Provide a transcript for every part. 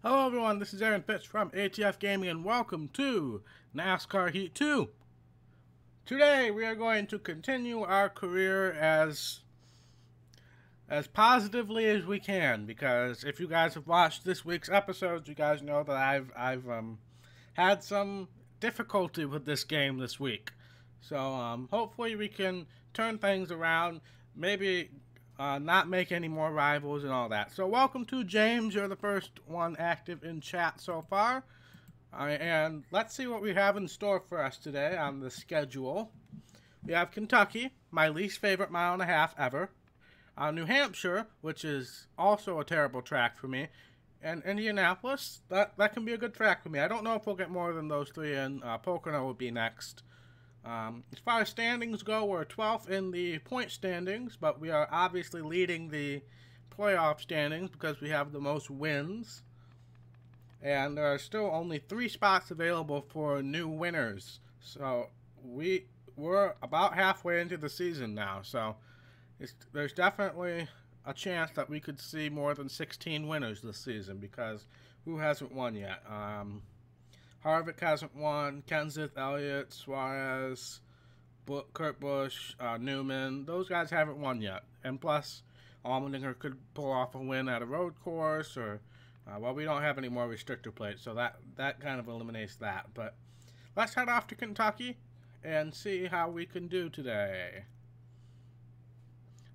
Hello everyone, this is Aaron Fitz from ATF Gaming and welcome to NASCAR Heat 2. Today we are going to continue our career as positively as we can, because if you guys have watched this week's episodes, you guys know that I've had some difficulty with this game this week. So hopefully we can turn things around, maybe not make any more rivals and all that. So welcome to James. You're the first one active in chat so far. And let's see what we have in store for us today on the schedule. We have Kentucky, my least favorite mile and a half ever. New Hampshire, which is also a terrible track for me. And Indianapolis, that can be a good track for me. I don't know if we'll get more than those three in. Pocono will be next. As far as standings go, we're 12th in the point standings, but we are obviously leading the playoff standings because we have the most wins. And there are still only 3 spots available for new winners. So we're about halfway into the season now. So there's definitely a chance that we could see more than 16 winners this season, because who hasn't won yet? Harvick hasn't won. Kenseth, Elliott, Suarez, Kurt Busch, Newman. Those guys haven't won yet. And plus, Allmendinger could pull off a win at a road course, or well, we don't have any more restrictor plates, so that kind of eliminates that. But let's head off to Kentucky and see how we can do today.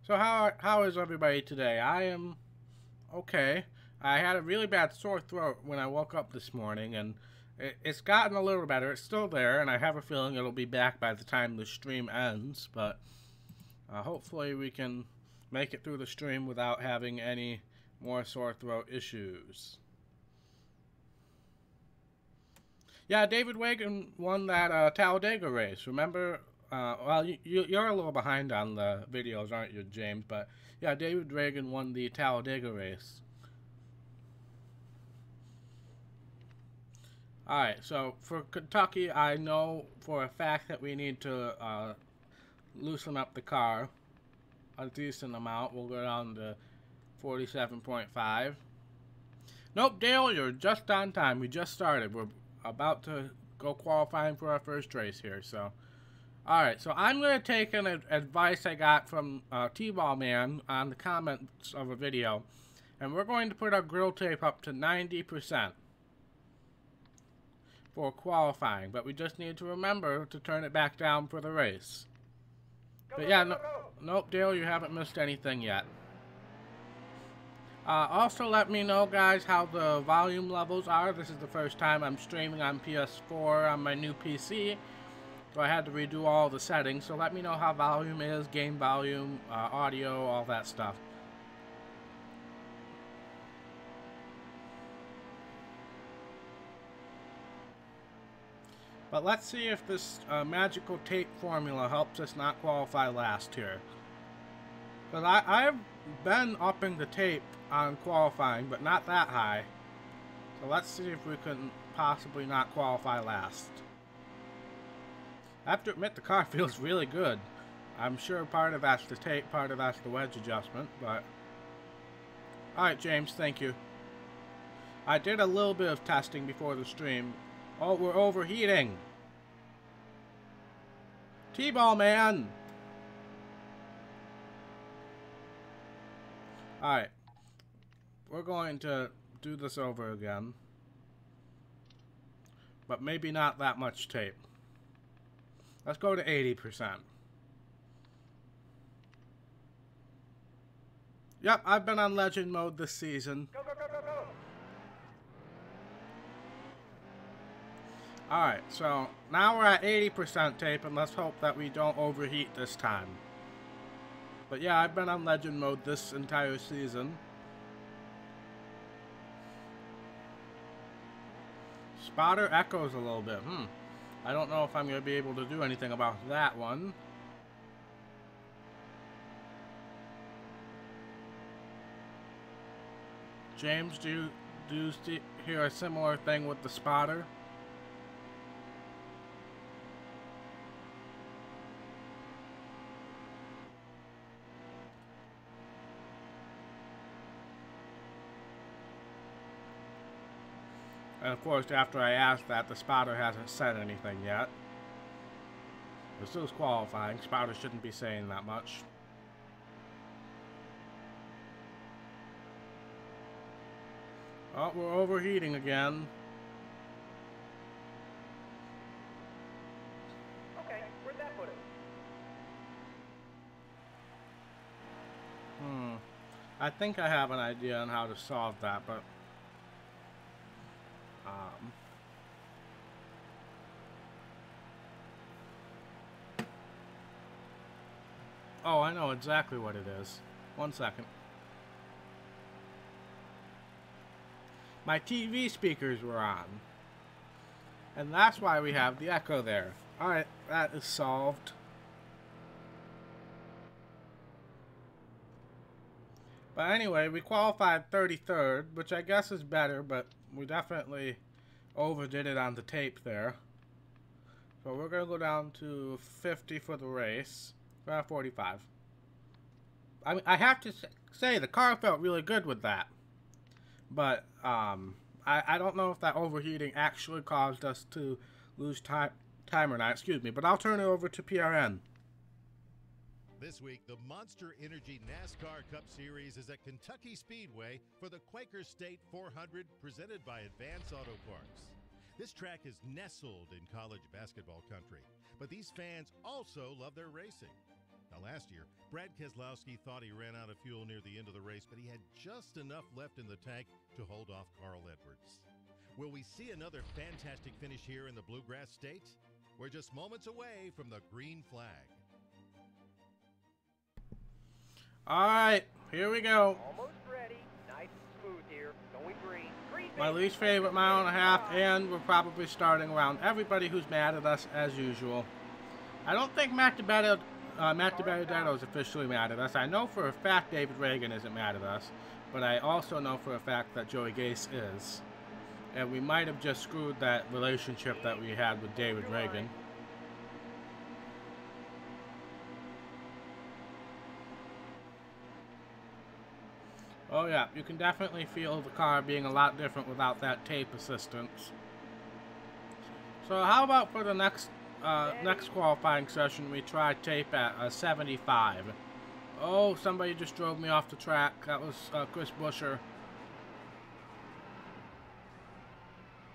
So how is everybody today? I am okay. I had a really bad sore throat when I woke up this morning, and it's gotten a little better. It's still there, and I have a feeling it'll be back by the time the stream ends, but hopefully we can make it through the stream without having any more sore throat issues. Yeah, David Wagon won that Talladega race. Remember? Well, you're a little behind on the videos, aren't you, James? But yeah, David Wagon won the Talladega race. Alright, so for Kentucky, I know for a fact that we need to loosen up the car a decent amount. We'll go down to 47.5. Nope, Dale, you're just on time. We just started. We're about to go qualifying for our first race here. So, alright, so I'm going to take an advice I got from T-Ball Man on the comments of a video, and we're going to put our grill tape up to 90%. For qualifying, but we just need to remember to turn it back down for the race. But yeah, nope, Dale, you haven't missed anything yet. Also, let me know, guys, how the volume levels are. This is the first time I'm streaming on PS4 on my new PC, so I had to redo all the settings. So let me know how volume is, game volume, audio, all that stuff. But let's see if this magical tape formula helps us not qualify last here. Because I've been upping the tape on qualifying, but not that high. So let's see if we can possibly not qualify last. I have to admit, the car feels really good. I'm sure part of that's the tape, part of that's the wedge adjustment, but... Alright, James, thank you. I did a little bit of testing before the stream. Oh, we're overheating. T-Ball Man. Alright. We're going to do this over again. But maybe not that much tape. Let's go to 80%. Yep, I've been on Legend mode this season. Go, go, go, go, go. Alright, so now we're at 80% tape, and let's hope that we don't overheat this time. But yeah, I've been on Legend mode this entire season. Spotter echoes a little bit. I don't know if I'm going to be able to do anything about that one. James, do you hear a similar thing with the spotter? And of course, after I asked that, the spotter hasn't said anything yet. This is qualifying. Spotter shouldn't be saying that much. Oh, we're overheating again. Okay, where'd that put it? I think I have an idea on how to solve that, but oh, I know exactly what it is. 1 second. My TV speakers were on. And that's why we have the echo there. Alright, that is solved. But anyway, we qualified 33rd, which I guess is better, but we definitely overdid it on the tape there. So we're going to go down to 50 for the race. 45. I mean, I have to say, the car felt really good with that. But I don't know if that overheating actually caused us to lose time or not. Excuse me. But I'll turn it over to PRN. This week, the Monster Energy NASCAR Cup Series is at Kentucky Speedway for the Quaker State 400 presented by Advance Auto Parts. This track is nestled in college basketball country, but these fans also love their racing. Now, last year, Brad Keselowski thought he ran out of fuel near the end of the race, but he had just enough left in the tank to hold off Carl Edwards. Will we see another fantastic finish here in the Bluegrass State? We're just moments away from the green flag. All right, here we go. Almost ready. Nice and smooth here. Going green. Green. My least favorite mile and a half, and we're probably starting around everybody who's mad at us as usual. I don't think Matt DiBenedetto is officially mad at us. I know for a fact David Reagan isn't mad at us, but I also know for a fact that Joey Gase is. And we might have just screwed that relationship that we had with David Reagan. Oh yeah, you can definitely feel the car being a lot different without that tape assistance. So how about for the next qualifying session we try tape at 75. Oh, somebody just drove me off the track. That was Chris Buescher.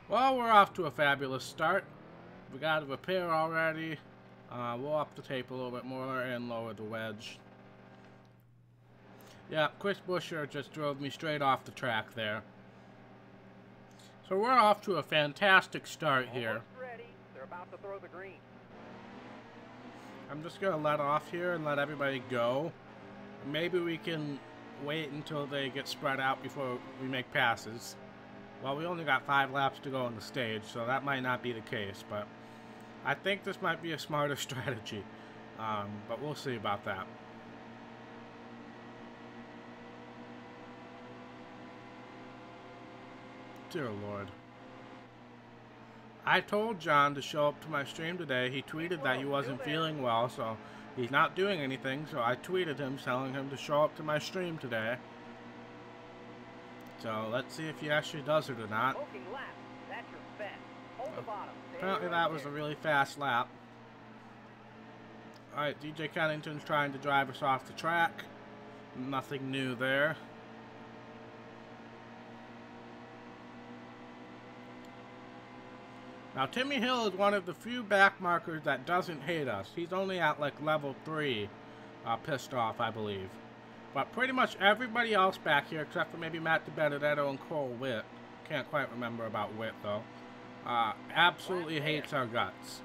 Well, we're off to a fabulous start. We got a repair already. We'll up the tape a little bit more and lower the wedge. Yeah, Chris Buescher just drove me straight off the track there. So we're off to a fantastic start here. Almost ready. They're about to throw the green. I'm just going to let off here and let everybody go. Maybe we can wait until they get spread out before we make passes. Well, we only got 5 laps to go on the stage, so that might not be the case, but I think this might be a smarter strategy. But we'll see about that. Dear Lord. I told John to show up to my stream today. He tweeted that he wasn't feeling well, so he's not doing anything. So I tweeted him telling him to show up to my stream today. So let's see if he actually does it or not. Apparently that was a really fast lap. Alright, DJ Kennington's trying to drive us off the track. Nothing new there. Now, Timmy Hill is one of the few back markers that doesn't hate us. He's only at, like, level 3 pissed off, I believe. But pretty much everybody else back here, except for maybe Matt DiBenedetto and Cole Witt, can't quite remember about Witt, though, absolutely hates our guts.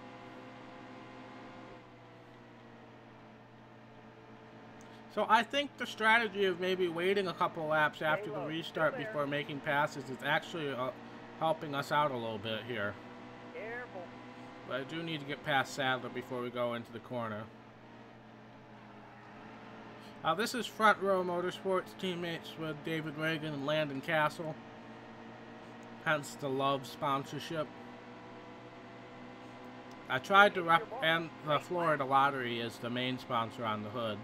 So I think the strategy of maybe waiting a couple laps after the restart before making passes is actually helping us out a little bit here. But I do need to get past Sadler before we go into the corner. This is Front Row Motorsports, teammates with David Reagan and Landon Castle. Hence the Love sponsorship. I tried to and the Florida Lottery is the main sponsor on the hood.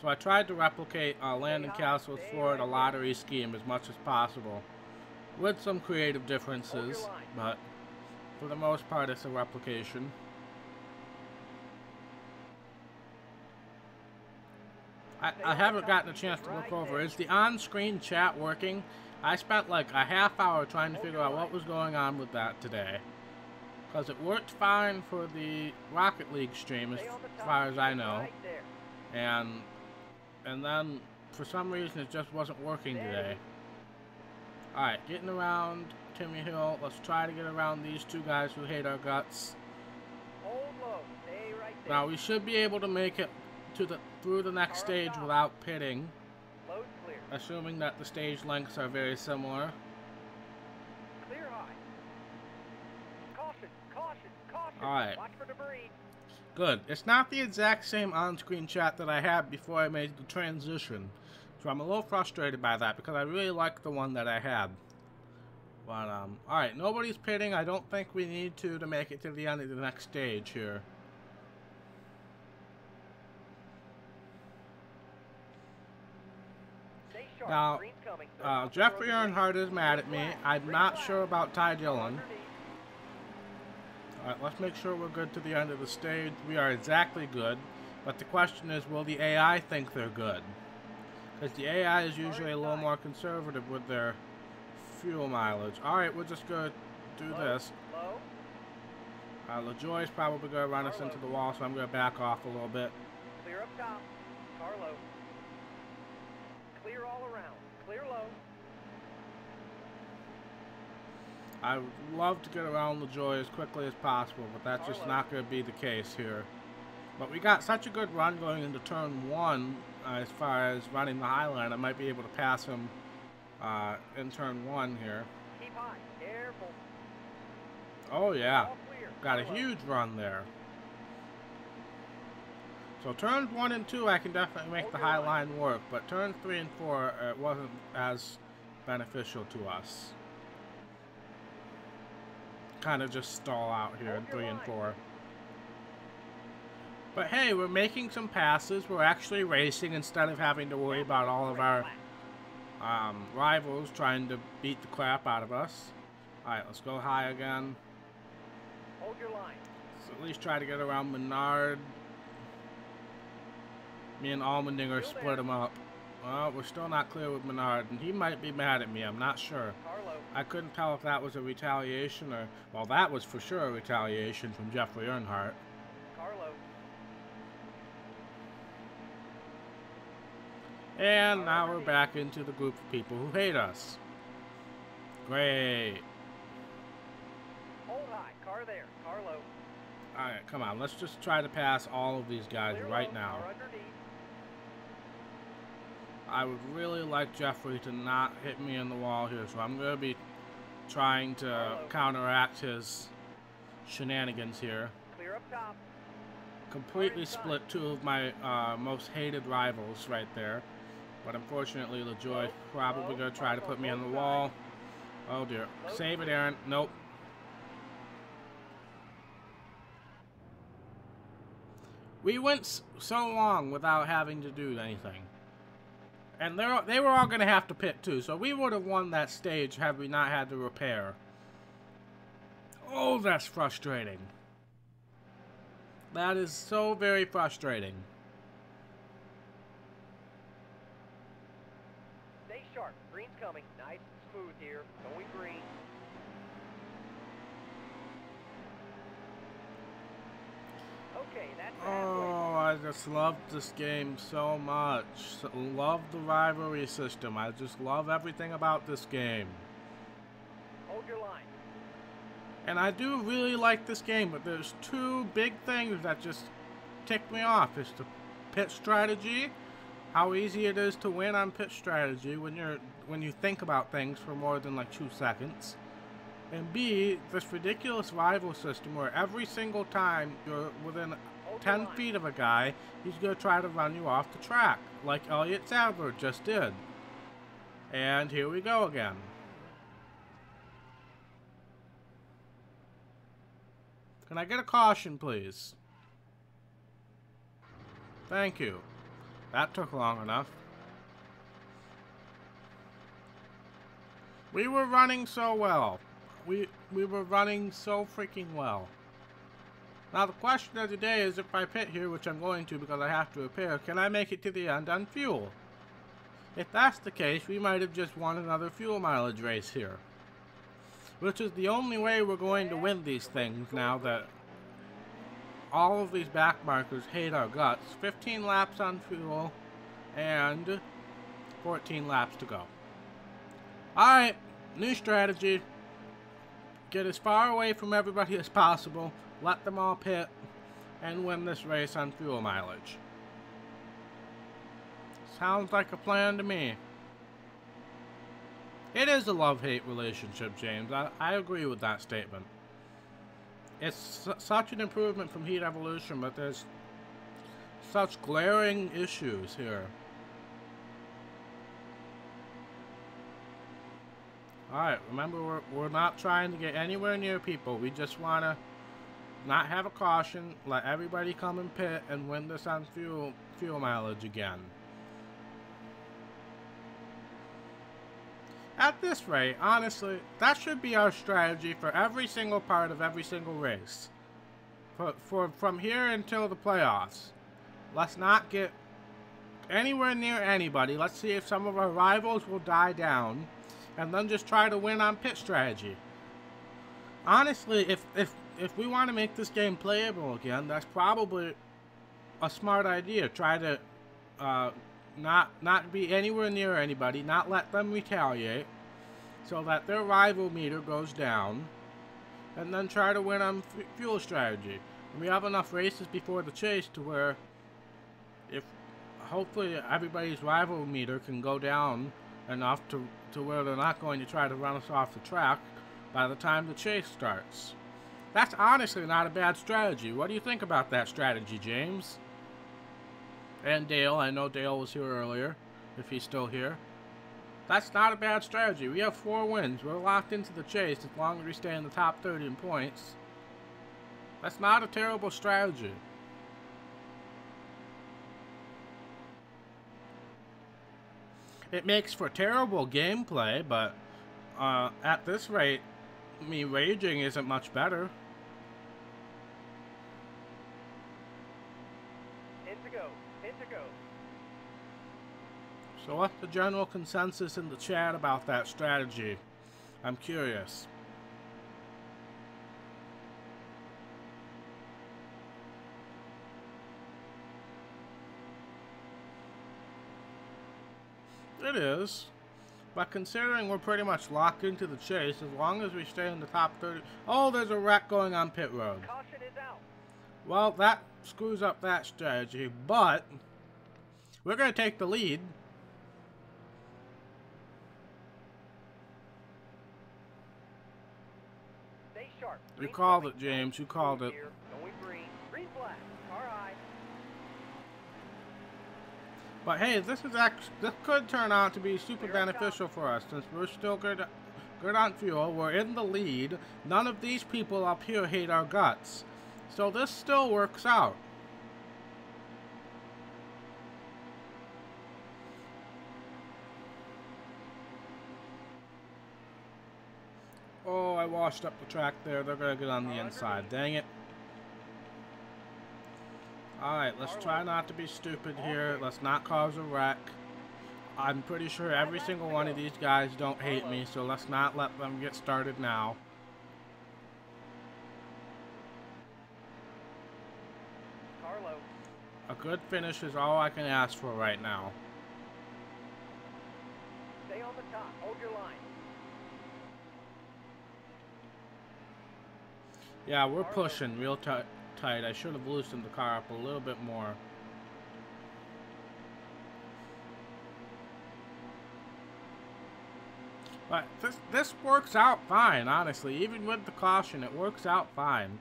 So I tried to replicate Landon Castle's Florida Lottery scheme as much as possible. with some creative differences, but for the most part it's a replication. I haven't gotten a chance to look over. Is the on-screen chat working? I spent like a half hour trying to figure out what was going on with that today. Because it worked fine for the Rocket League stream as far as I know. And then for some reason it just wasn't working today. Alright, getting around Timmy Hill. Let's try to get around these two guys who hate our guts. Now we should be able to make it to through the next stage without pitting, assuming that the stage lengths are very similar. Alright. Good. It's not the exact same on-screen chat that I had before I made the transition. So I'm a little frustrated by that because I really like the one that I had. But, alright, nobody's pitting. I don't think we need to make it to the end of the next stage here. Now, Jeffrey Earnhardt is mad at me. I'm not sure about Ty Dillon. Alright, let's make sure we're good to the end of the stage. We are exactly good. But the question is, will the AI think they're good? Because the AI is usually a little more conservative with their fuel mileage. Alright, we're just going to do this. LaJoy's probably going to run us into the wall, so I'm going to back off a little bit. Clear up top. Carlo. Clear all around. Clear low. I would love to get around LaJoy as quickly as possible, but that's just not going to be the case here. But we got such a good run going into turn 1 as far as running the Highline. I might be able to pass him in turn 1 here. Keep high. Careful. Oh yeah, got a huge run there. So turns 1 and 2 I can definitely make the Highline work, but turns 3 and 4 it wasn't as beneficial to us. Kind of just stall out here in 3 and 4. But hey, we're making some passes. We're actually racing instead of having to worry about all of our rivals trying to beat the crap out of us. Alright, let's go high again. Hold your line. Let's at least try to get around Menard. Me and Allmendinger split him up. Well, we're still not clear with Menard, and he might be mad at me. I'm not sure. I couldn't tell if that was a retaliation or... Well, that was for sure a retaliation from Jeffrey Earnhardt. Carlo. And now we're back into the group of people who hate us. Great. Hold high. Car there. Carlo. Alright, come on. Let's just try to pass all of these guys right now. I would really like Jeffrey to not hit me in the wall here, so I'm going to be trying to counteract his shenanigans here. Clear up top. Completely split two of my most hated rivals right there. But unfortunately, LaJoy's probably going to try to put me on the wall. Oh dear. Save it, Aaron. Nope. We went so long without having to do anything. And they were all going to have to pit too, so we would have won that stage had we not had to repair. Oh, that's frustrating. That is so very frustrating. Stay sharp. Green's coming. Nice and smooth here. Going green. Okay, that's Oh, I just love this game so much. Love the rivalry system. I just love everything about this game. Hold your line. And I do really like this game, but there's two big things that just tick me off. It's the pit strategy, how easy it is to win on pit strategy when you think about things for more than like 2 seconds. And B, this ridiculous rival system where every single time you're within 10 feet of a guy, he's going to try to run you off the track, like Elliott Sadler just did. And here we go again. Can I get a caution, please? Thank you. That took long enough. We were running so well. We were running so freaking well. Now the question of the day is, if I pit here, which I'm going to because I have to repair, can I make it to the end on fuel? If that's the case, we might have just won another fuel mileage race here. Which is the only way we're going to win these things now that all of these back markers hate our guts. 15 laps on fuel and 14 laps to go. Alright, new strategy. Get as far away from everybody as possible, let them all pit, and win this race on fuel mileage. Sounds like a plan to me. It is a love-hate relationship, James. I agree with that statement. It's such an improvement from Heat Evolution, but there's such glaring issues here. Alright, remember we're not trying to get anywhere near people. We just want to not have a caution, let everybody come and pit, and win this on fuel mileage again. At this rate, honestly, that should be our strategy for every single part of every single race. From here until the playoffs. Let's not get anywhere near anybody. Let's see if some of our rivals will die down, and then just try to win on pit strategy. Honestly, if we want to make this game playable again, that's probably a smart idea. Try to not be anywhere near anybody, not let them retaliate, so that their rival meter goes down, and then try to win on fuel strategy. And we have enough races before the chase to where, if hopefully everybody's rival meter can go down enough to where they're not going to try to run us off the track by the time the chase starts. That's honestly not a bad strategy. What do you think about that strategy, James? And Dale, I know Dale was here earlier, if he's still here. That's not a bad strategy. We have 4 wins. We're locked into the chase as long as we stay in the top 30 in points. That's not a terrible strategy. It makes for terrible gameplay, but at this rate, me raging isn't much better. So what's the general consensus in the chat about that strategy? I'm curious. It is. But considering we're pretty much locked into the chase, as long as we stay in the top 30... Oh, there's a wreck going on pit road. Caution is out. Well, that screws up that strategy, but we're going to take the lead. Stay sharp. You called it, James. You called it. Going green. Green flag. Car high. But hey, this could turn out to be super beneficial for us since we're still good on fuel. We're in the lead. None of these people up here hate our guts. So this still works out. Oh, I washed up the track there. They're going to get on the inside. Dang it. Alright, let's try not to be stupid here. Let's not cause a wreck. I'm pretty sure every single one of these guys don't hate me, so let's not let them get started now. A good finish is all I can ask for right now. Stay on the top. Hold your line. Yeah, we're pushing real tight. I should have loosened the car up a little bit more. But this works out fine, honestly. Even with the caution, it works out fine.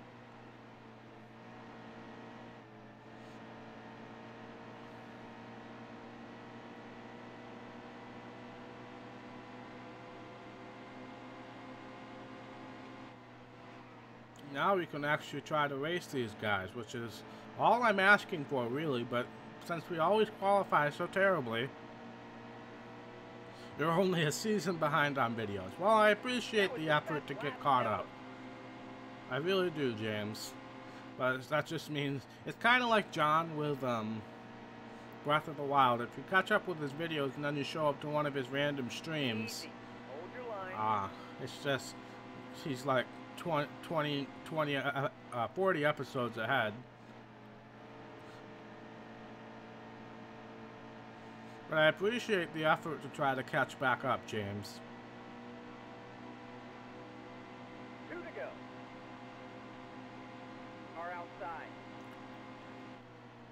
Now we can actually try to race these guys, which is all I'm asking for, really. But since we always qualify so terribly, You're only a season behind on videos. Well, I appreciate the effort to get caught up. I really do, James. But that just means it's kind of like John with Breath of the Wild. If you catch up with his videos and then you show up to one of his random streams, it's just he's like 40 episodes ahead. But I appreciate the effort to try to catch back up, James. 2 to go. Car outside.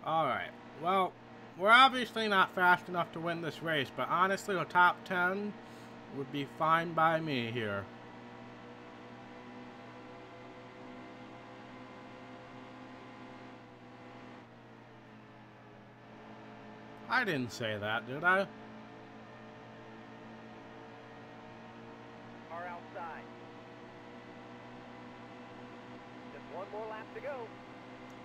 Alright, well, we're obviously not fast enough to win this race, but honestly, a top 10 would be fine by me here. I didn't say that, did I? Car outside. Just one more lap to go.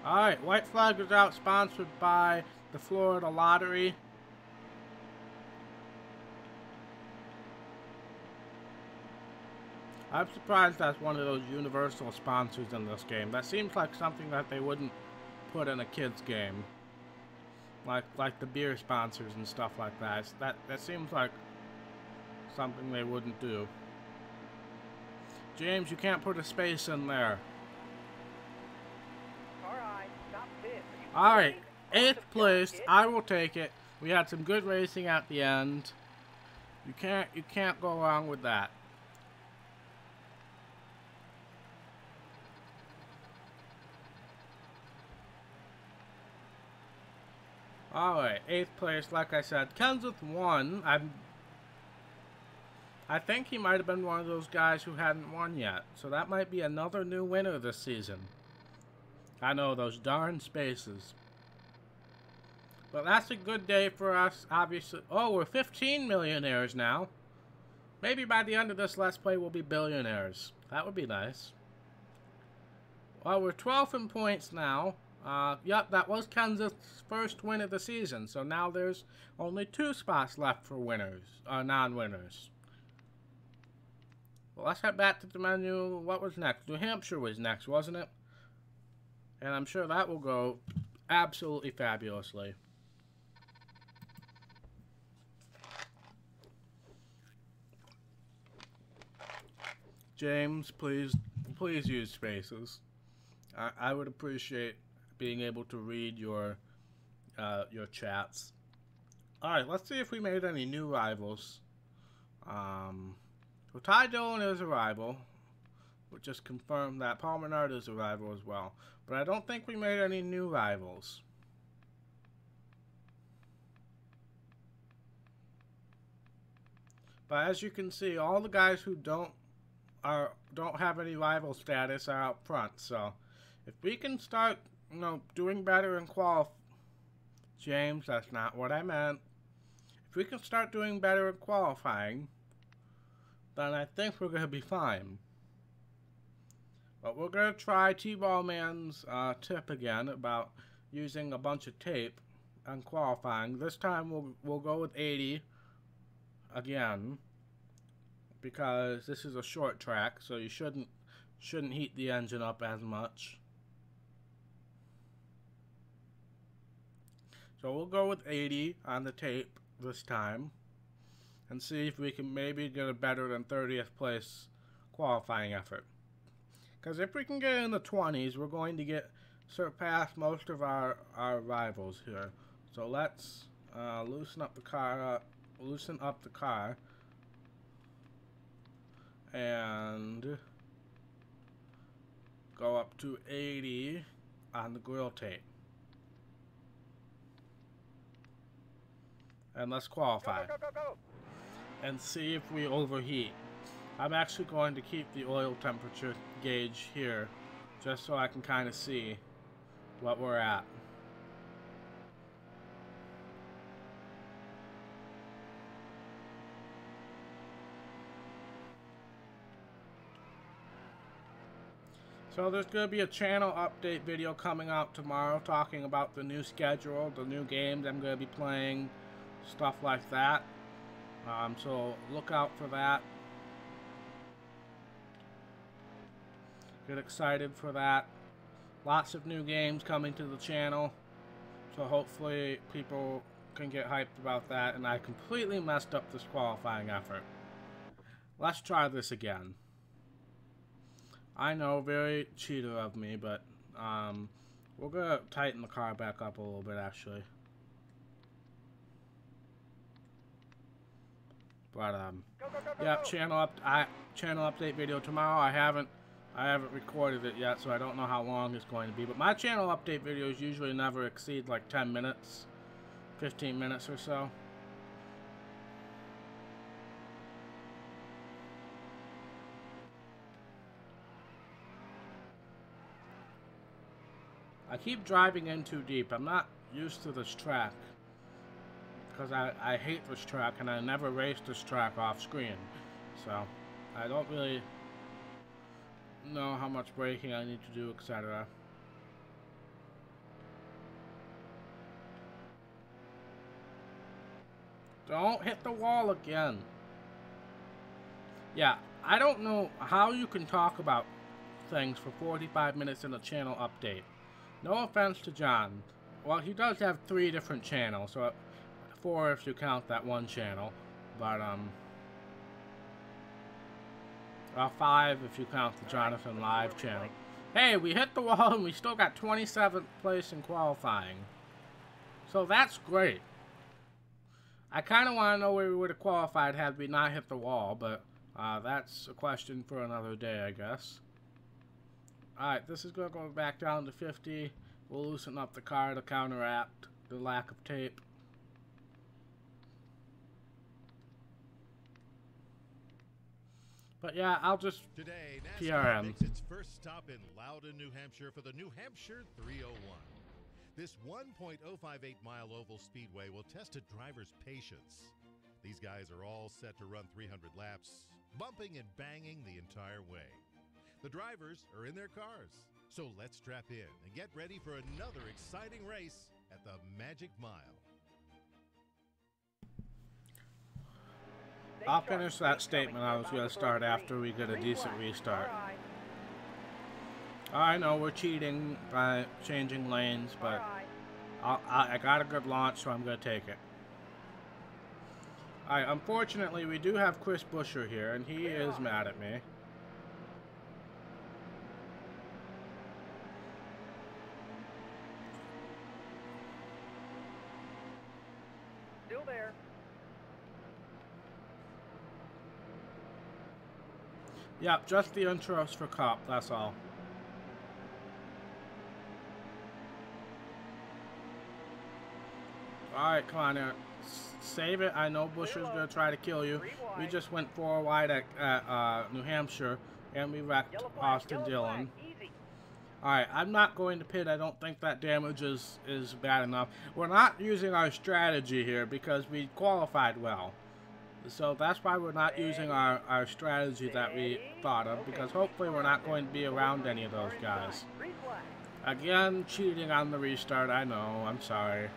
Alright, white flag is out, sponsored by the Florida Lottery. I'm surprised that's one of those universal sponsors in this game. That seems like something that they wouldn't put in a kid's game. Like the beer sponsors and stuff like that. That seems like something they wouldn't do. James, you can't put a space in there. Alright, 8th place. I will take it. We had some good racing at the end. You can't go wrong with that. Alright, 8th place, like I said. Kenseth won. I think he might have been one of those guys who hadn't won yet. So that might be another new winner this season. I know, those darn spaces. But that's a good day for us, obviously. Oh, we're 15 millionaires now. Maybe by the end of this Let's Play, we'll be billionaires. That would be nice. Well, we're 12th in points now. Yep, that was Kenseth's first win of the season. So now there's only 2 spots left for winners, non-winners. Well, let's head back to the menu. What was next? New Hampshire was next, wasn't it? And I'm sure that will go absolutely fabulously. James, please use spaces. I would appreciate being able to read your chats. Alright, let's see if we made any new rivals. So Ty Dillon is a rival. We'll just confirm that Paul Menard is a rival as well. But I don't think we made any new rivals. But as you can see, all the guys who don't have any rival status are out front. So if we can start, doing better in James, that's not what I meant. If we can start doing better in qualifying, then I think we're going to be fine. But we're going to try T-Ball Man's tip again about using a bunch of tape and qualifying. This time we'll go with 80 again, because this is a short track, so you shouldn't heat the engine up as much. So we'll go with 80 on the tape this time and see if we can maybe get a better than 30th place qualifying effort. Because if we can get in the 20s, we're going to surpass most of our rivals here. So let's loosen up the car and go up to 80 on the grill tape. And let's qualify. Go. And see if we overheat. I'm actually going to keep the oil temperature gauge here, just so I can kind of see what we're at. So there's going to be a channel update video coming out tomorrow talking about the new schedule, the new games I'm going to be playing, stuff like that. So look out for that. Get excited for that. Lots of new games coming to the channel. So hopefully people can get hyped about that. And I completely messed up this qualifying effort. Let's try this again. I know, very cheater of me, but we're gonna tighten the car back up a little bit actually. But yeah, channel update video tomorrow. I haven't recorded it yet, so I don't know how long it's going to be. But my channel update videos usually never exceed like 10 minutes, 15 minutes or so. I keep driving in too deep. I'm not used to this track. Because I hate this track and I never raced this track off screen. So, I don't really know how much braking I need to do, etc. Don't hit the wall again. Yeah, I don't know how you can talk about things for 45 minutes in a channel update. No offense to John. Well, he does have 3 different channels, so 4 if you count that one channel. But, well, 5 if you count the Jonathan Live channel. Hey, we hit the wall and we still got 27th place in qualifying. So that's great. I kind of want to know where we would have qualified had we not hit the wall, but that's a question for another day, I guess. Alright, this is going to go back down to 50. We'll loosen up the car to counteract the lack of tape. But yeah, I'll just Today, NASCAR PRM. makes its first stop in Loudon, New Hampshire for the New Hampshire 301. This 1.058-mile oval speedway will test a driver's patience. These guys are all set to run 300 laps, bumping and banging the entire way. The drivers are in their cars, so let's strap in and get ready for another exciting race at the Magic Mile. I'll finish that statement I was going to start after we get a decent restart. I know we're cheating by changing lanes, but I got a good launch, so I'm going to take it. Alright, unfortunately, we do have Chris Buescher here, and he is mad at me. Still there. Yep, just the intros for Cup, that's all. Alright, come on here. Save it. I know Buescher's going to try to kill you. We just went 4 wide at New Hampshire, and we wrecked Austin Dillon. Alright, I'm not going to pit. I don't think that damage is bad enough. We're not using our strategy here because we qualified well. So that's why we're not using our strategy that we thought of, because hopefully we're not going to be around any of those guys. Again, cheating on the restart, I know, I'm sorry.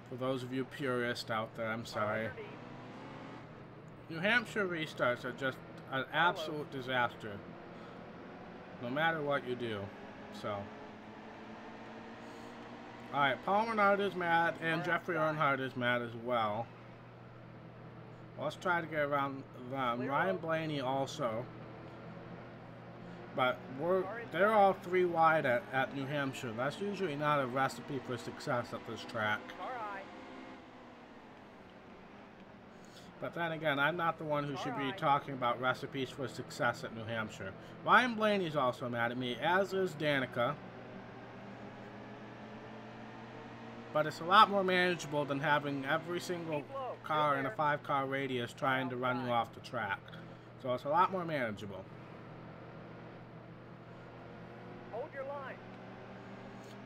For those of you purists out there, I'm sorry. New Hampshire restarts are just an absolute disaster. No matter what you do. So. Alright, Paul Menard is mad, and Jeffrey Earnhardt is mad as well. Let's try to get around them. Ryan Blaney also. But they're all 3 wide at New Hampshire. That's usually not a recipe for success at this track. But then again, I'm not the one who should be talking about recipes for success at New Hampshire. Ryan Blaney's also mad at me, as is Danica. But it's a lot more manageable than having every single car in a 5-car radius trying to run you off the track. So it's a lot more manageable. Hold your line.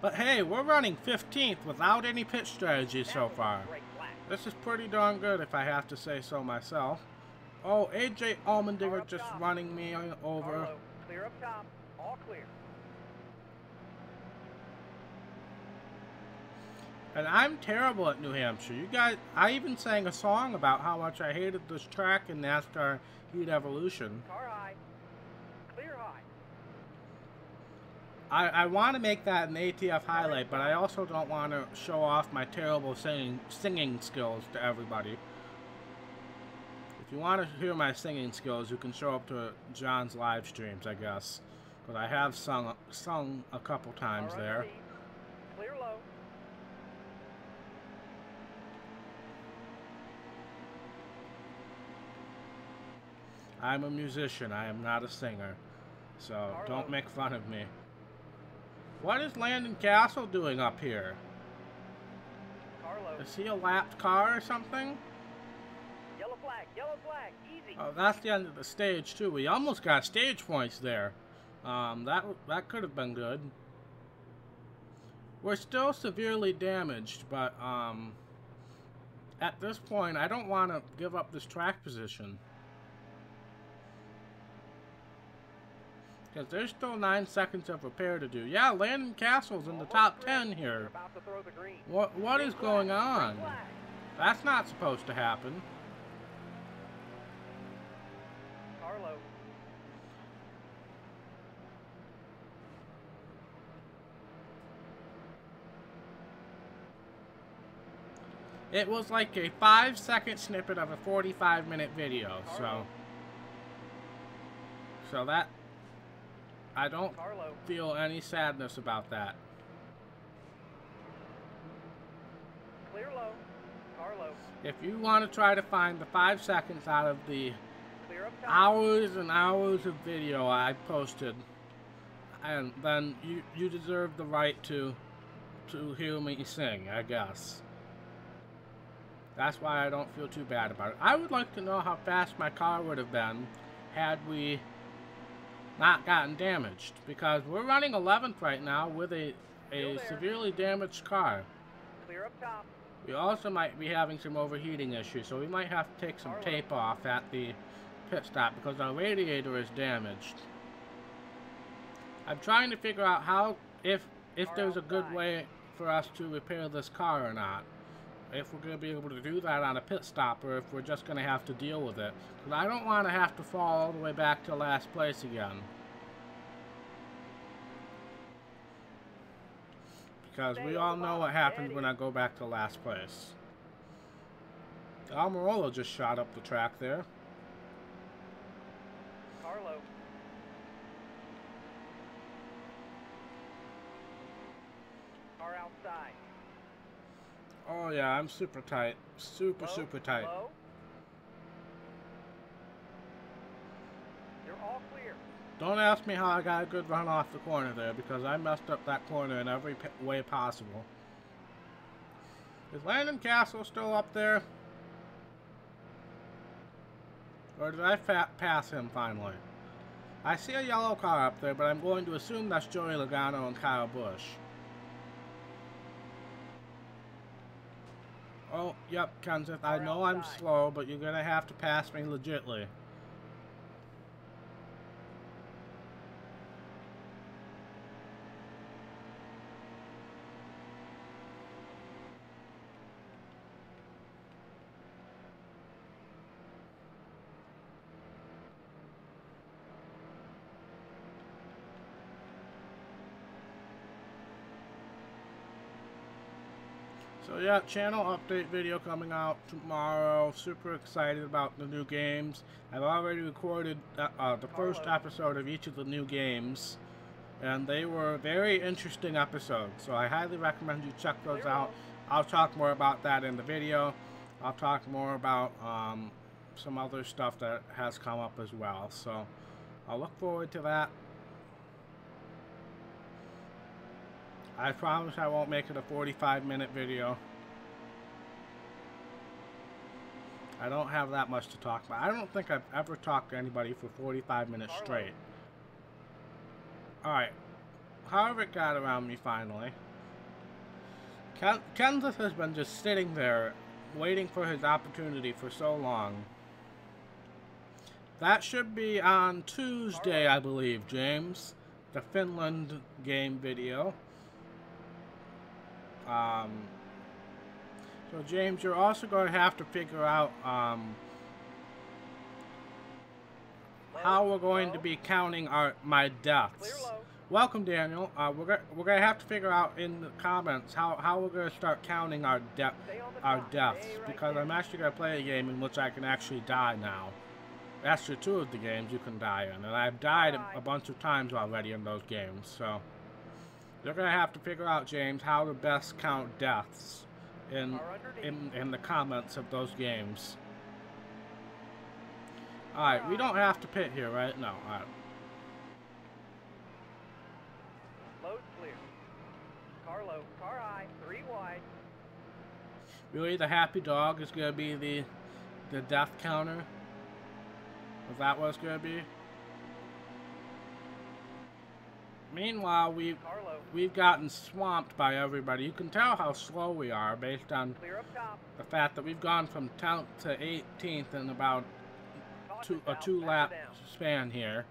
But hey, we're running 15th without any pit strategy so far. This is pretty darn good if I have to say so myself. Oh, AJ Allmendinger just running me over. Clear up top. All clear. And I'm terrible at New Hampshire. You guys, I even sang a song about how much I hated this track in NASCAR Heat Evolution. Car high. Clear high. I want to make that an ATF highlight, but I also don't want to show off my terrible singing skills to everybody. If you want to hear my singing skills, you can show up to John's live streams, I guess. But I have sung a couple times there. Clear low. I'm a musician, I am not a singer. So don't make fun of me. What is Landon Castle doing up here? Is he a lapped car or something? Yellow flag, easy. Oh, that's the end of the stage too. We almost got stage points there. That could have been good. We're still severely damaged, but at this point, I don't want to give up this track position. Because there's still 9 seconds of repair to do. Yeah, Landon Castle's in the top 10 here. What is going on? That's not supposed to happen. Carlo. It was like a 5-second snippet of a 45-minute video, so that I don't feel any sadness about that. Clear low. Carlo. If you want to try to find the 5 seconds out of the Clear hours and hours of video I posted, and then you deserve the right to hear me sing, I guess. That's why I don't feel too bad about it. I would like to know how fast my car would have been had we not gotten damaged, because we're running 11th right now with a severely damaged car. Clear up top. We also might be having some overheating issues, so we might have to take some tape off at the pit stop because our radiator is damaged. I'm trying to figure out how, if there's a good way for us to repair this car or not. If we're going to be able to do that on a pit stop, or if we're just going to have to deal with it. Because I don't want to have to fall all the way back to last place again. Because we all know what happens when I go back to last place. Almirola just shot up the track there. Carlo. Car outside. Oh yeah, I'm super tight. Super tight. Low. You're all clear. Don't ask me how I got a good run off the corner there, because I messed up that corner in every way possible. Is Landon Castle still up there? Or did I pass him finally? I see a yellow car up there, but I'm going to assume that's Joey Logano and Kyle Busch. Oh, yep, Kenseth, I know I'm slow, but you're gonna have to pass me legitly. So yeah, channel update video coming out tomorrow. Super excited about the new games. I've already recorded the first episode of each of the new games, and they were very interesting episodes, so I highly recommend you check those out. I'll talk more about that in the video. I'll talk more about some other stuff that has come up as well, so I'll look forward to that. I promise I won't make it a 45-minute video. I don't have that much to talk about. I don't think I've ever talked to anybody for 45 minutes straight. Alright. Harvick got around me finally. Kenseth has been just sitting there waiting for his opportunity for so long. That should be on Tuesday, I believe, James. The Finland game video. So James, you're also going to have to figure out how we're going to be counting my deaths. Welcome, Daniel. We're gonna have to figure out in the comments how we're gonna start counting our deaths, because I'm actually gonna play a game in which I can actually die now. Actually, 2 of the games you can die in, and I've died a bunch of times already in those games. So you're gonna have to figure out, James, how to best count deaths in the comments of those games. All right, we don't have to pit here, right? No. All right. Load clear. Car low. Car high. 3 wide. Really, the happy dog is gonna be the death counter? Is that what it's gonna be? Meanwhile, we've gotten swamped by everybody. You can tell how slow we are based on the fact that we've gone from 10th to 18th in about a 2-lap span here.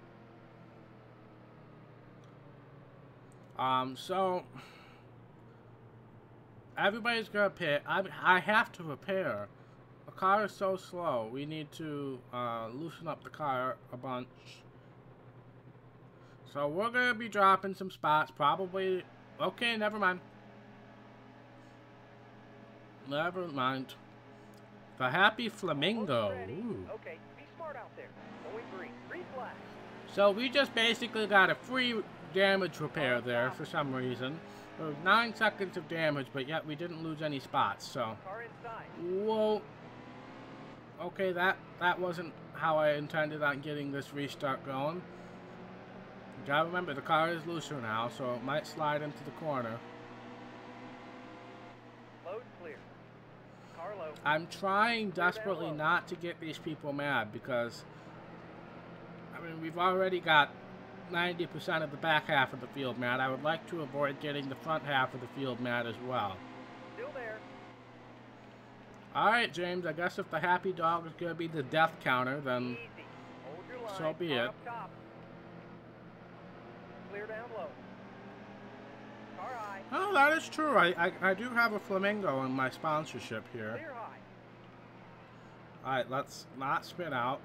So everybody's gonna pit. I have to repair. The car is so slow. We need to loosen up the car a bunch. So we're gonna be dropping some spots, probably. Okay, never mind. Never mind. The happy flamingo. Ooh. Okay, be smart out there. Going green. Green flag. So we just basically got a free damage repair there for some reason. There was 9 seconds of damage, but yet we didn't lose any spots. So, Car inside. whoa. Okay, that wasn't how I intended on getting this restart going. You gotta remember, the car is looser now, so it might slide into the corner. Load clear. Car low. I'm trying desperately not to get these people mad because, I mean, we've already got 90% of the back half of the field mad. I would like to avoid getting the front half of the field mad as well. Still there. Alright, James, I guess if the happy dog is going to be the death counter, then Easy. Hold your line. so be Car it. up top. Clear down low. Car high. Oh, that is true. I do have a flamingo in my sponsorship here. Clear high. Alright, let's not spin out.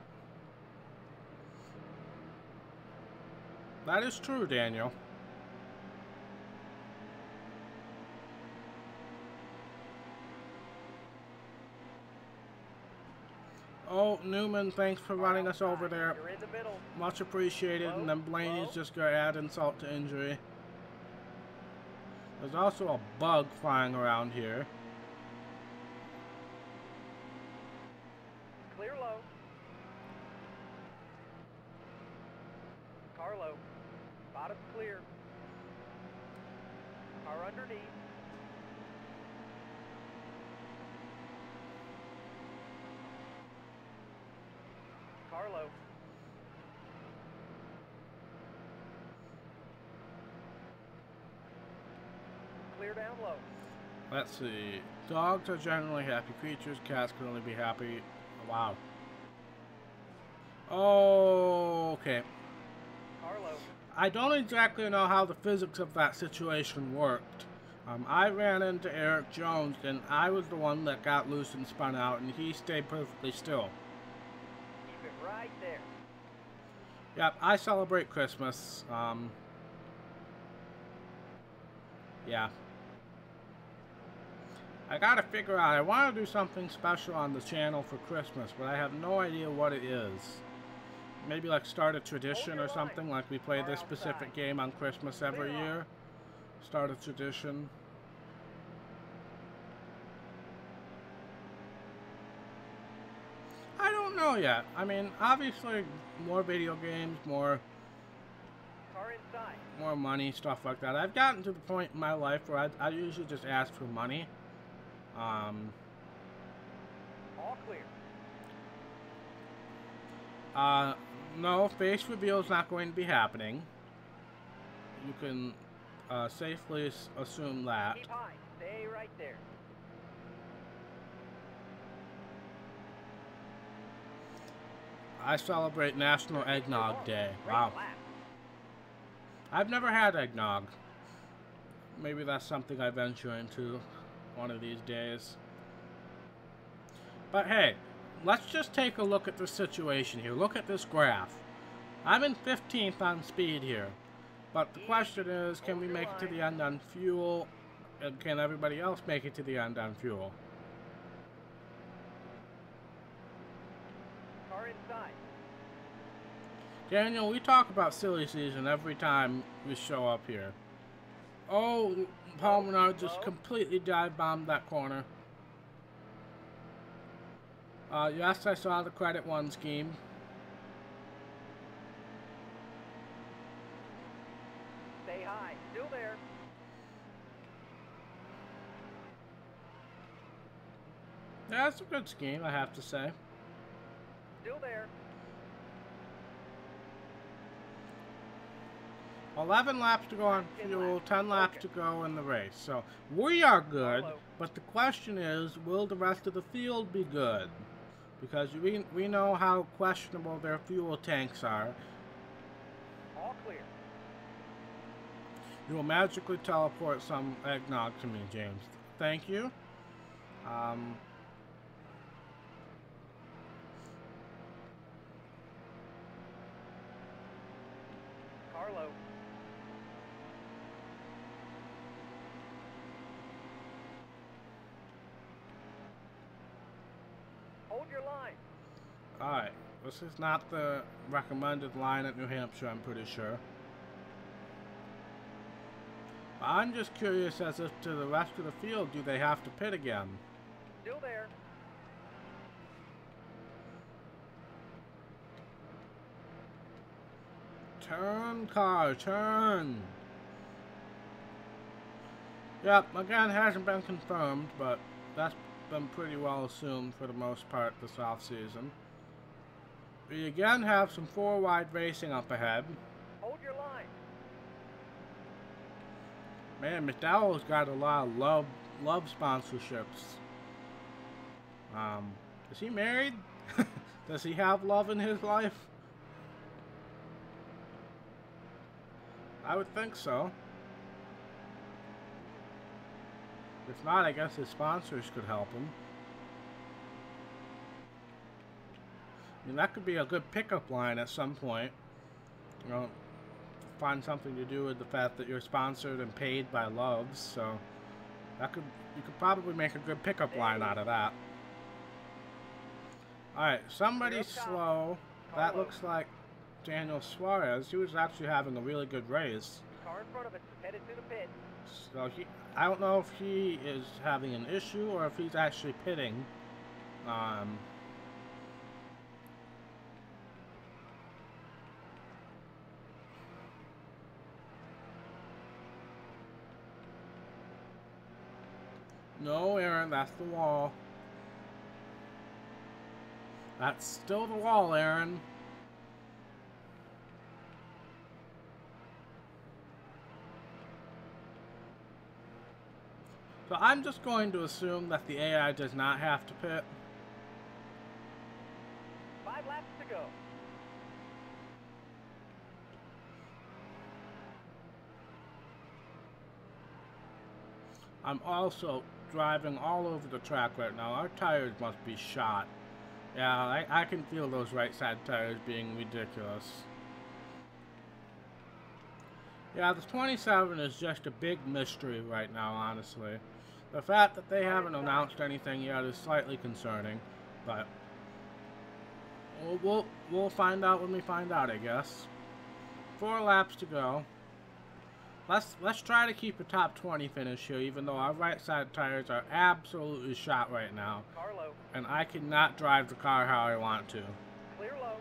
That is true, Daniel. Oh, Newman, thanks for running us over there. You're in the middle. Much appreciated. And then Blaney's just going to add insult to injury. There's also a bug flying around here. Clear low. Car low. Bottom clear. Car underneath. Car low. Clear down low. Let's see. Dogs are generally happy creatures. Cats can only be happy. Wow. Oh, okay. Car low. I don't exactly know how the physics of that situation worked. I ran into Eric Jones, and I was the one that got loose and spun out, and he stayed perfectly still. Keep it right there. Yep, I celebrate Christmas. Yeah. I gotta figure out, I want to do something special on the channel for Christmas, but I have no idea what it is. Maybe like start a tradition or something, like we play this specific game on Christmas every year. Start a tradition. I don't know yet. I mean, obviously more video games, more Car inside. more money, stuff like that. I've gotten to the point in my life where I usually just ask for money. All clear. No, face reveal is not going to be happening. You can safely assume that. Keep high. Stay right there. I celebrate National Eggnog Day. Wow. Right lap. I've never had eggnog. Maybe that's something I venture into one of these days. But hey, let's just take a look at the situation here. Look at this graph. I'm in 15th on speed here. But the question is, can we make it to the end on fuel? And can everybody else make it to the end on fuel? Car inside. Daniel, we talk about silly season every time we show up here. Oh, Paul Menard just completely dive bombed that corner. Yes, I saw the credit one scheme. Stay high. Still there. Yeah, it's a good scheme, I have to say. Still there. 11 laps to go on fuel, 10 laps to go in the race. So we are good, but the question is, will the rest of the field be good? Because we know how questionable their fuel tanks are. All clear. You will magically teleport some eggnog to me, James. Thank you. Carlo. Hold your line. Alright, this is not the recommended line at New Hampshire, I'm pretty sure. But I'm just curious as if to the rest of the field, do they have to pit again? Still there. Turn, car, turn! Yep, again, hasn't been confirmed, but that's been pretty well assumed for the most part this off-season. We again have some four-wide racing up ahead. Hold your line. Man, McDowell's got a lot of love sponsorships. Is he married? Does he have love in his life? I would think so. If not, I guess his sponsors could help him. I mean, that could be a good pickup line at some point. You know, find something to do with the fact that you're sponsored and paid by Loves, so that you could probably make a good pickup line out of that. Alright, somebody slow. That looks like Daniel Suarez. He was actually having a really good race. Car in front of us is headed to the pit. So I don't know if he is having an issue or if he's actually pitting. No, Aaron, that's the wall. That's still the wall, Aaron. So I'm just going to assume that the AI does not have to pit. 5 laps to go. I'm also driving all over the track right now. Our tires must be shot. Yeah, I can feel those right side tires being ridiculous. Yeah, the 27 is just a big mystery right now, honestly. The fact that they haven't announced anything yet is slightly concerning, but we'll find out when we find out, I guess. 4 laps to go. Let's try to keep a top 20 finish here, even though our right side tires are absolutely shot right now. Carlo. And I cannot drive the car how I want to. Clear low.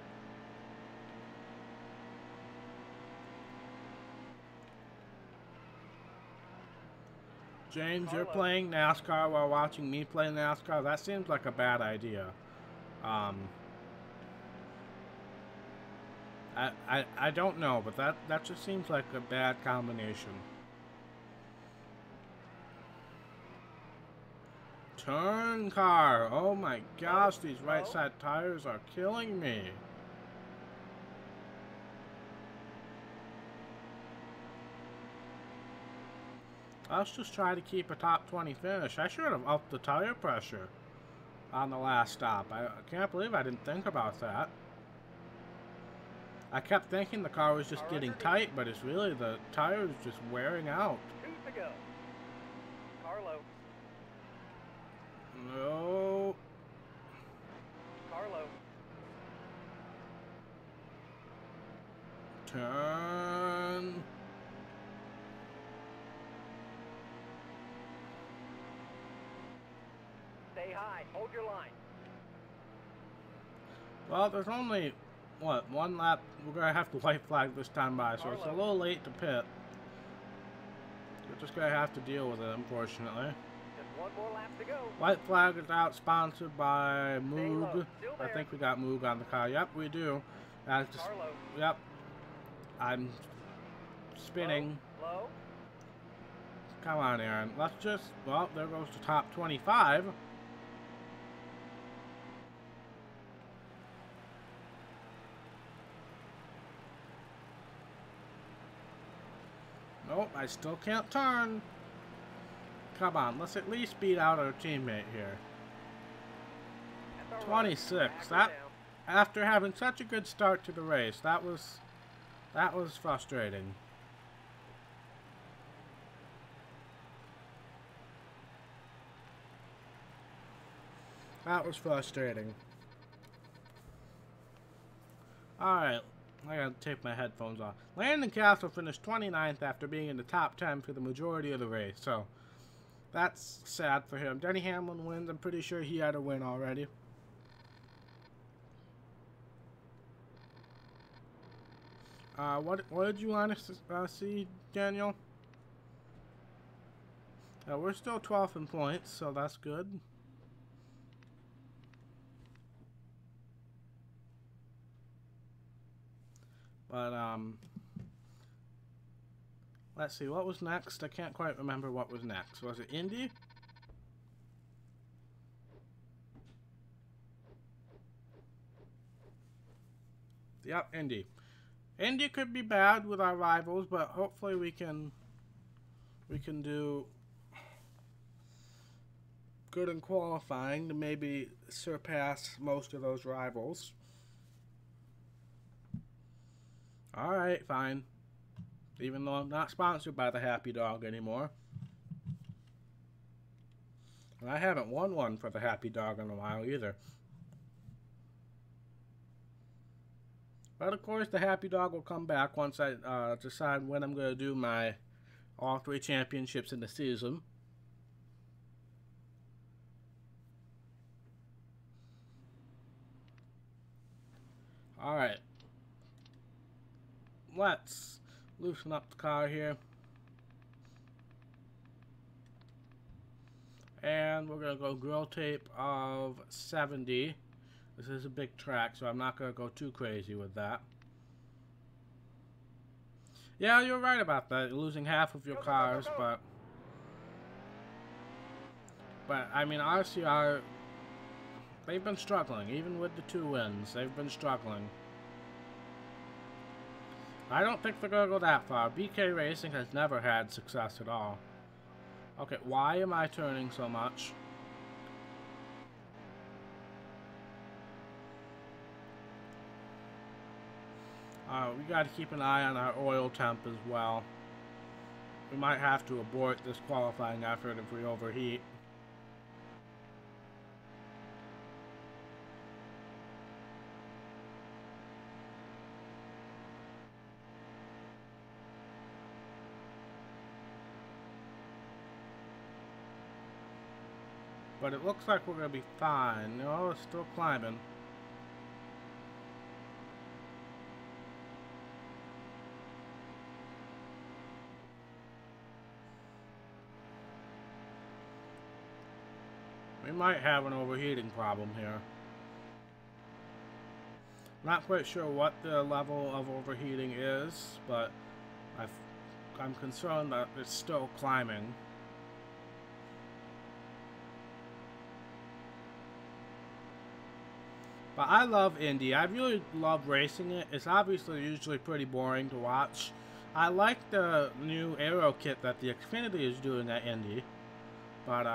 James, you're playing NASCAR while watching me play NASCAR? That seems like a bad idea. I don't know, but that just seems like a bad combination. Turn, car! Oh my gosh, these right side tires are killing me. Let's just try to keep a top 20 finish. I should have upped the tire pressure. on the last stop. I can't believe I didn't think about that. I kept thinking the car was just getting tight, but it's really the tire is just wearing out. 2 to go. Car low. No. Car low. Turn. Stay high. Hold your line. Well, there's only, what, one lap. We're going to have to white flag this time by, so it's a little late to pit. We're just going to have to deal with it, unfortunately. Just 1 more lap to go. White flag is out, sponsored by Moog. I think we got Moog on the car. Yep, we do. Just, yep. I'm spinning. Low. Come on, Aaron. Let's just, well, there goes the top 25. Nope, I still can't turn. Come on, let's at least beat out our teammate here. 26. That, after having such a good start to the race, that was frustrating. That was frustrating. Alright, I gotta take my headphones off. Landon Castle finished 29th after being in the top 10 for the majority of the race, so that's sad for him. Denny Hamlin wins. I'm pretty sure he had a win already. What did you want to see, Daniel? We're still 12th in points, so that's good. But, let's see, what was next? I can't quite remember what was next. Was it Indy? Yep, Indy. Indy could be bad with our rivals, but hopefully we can do good in qualifying to maybe surpass most of those rivals. Alright, fine. Even though I'm not sponsored by the Happy Dog anymore. And I haven't won one for the Happy Dog in a while either. But of course the Happy Dog will come back once I decide when I'm going to do my all 3 championships in the season. Alright. Let's loosen up the car here. And we're going to go grill tape of 70. This is a big track, so I'm not going to go too crazy with that. Yeah, you're right about that. You're losing half of your cars, but I mean, RCR, they've been struggling. Even with the 2 wins, they've been struggling. I don't think they're going to go that far. BK Racing has never had success at all. Okay, why am I turning so much? We got to keep an eye on our oil temp as well. We might have to abort this qualifying effort if we overheat. But it looks like we're going to be fine. No, it's still climbing. We might have an overheating problem here. Not quite sure what the level of overheating is, but I'm concerned that it's still climbing. But I love Indy. I really love racing it. It's obviously usually pretty boring to watch. I like the new aero kit that the Xfinity is doing at Indy. But,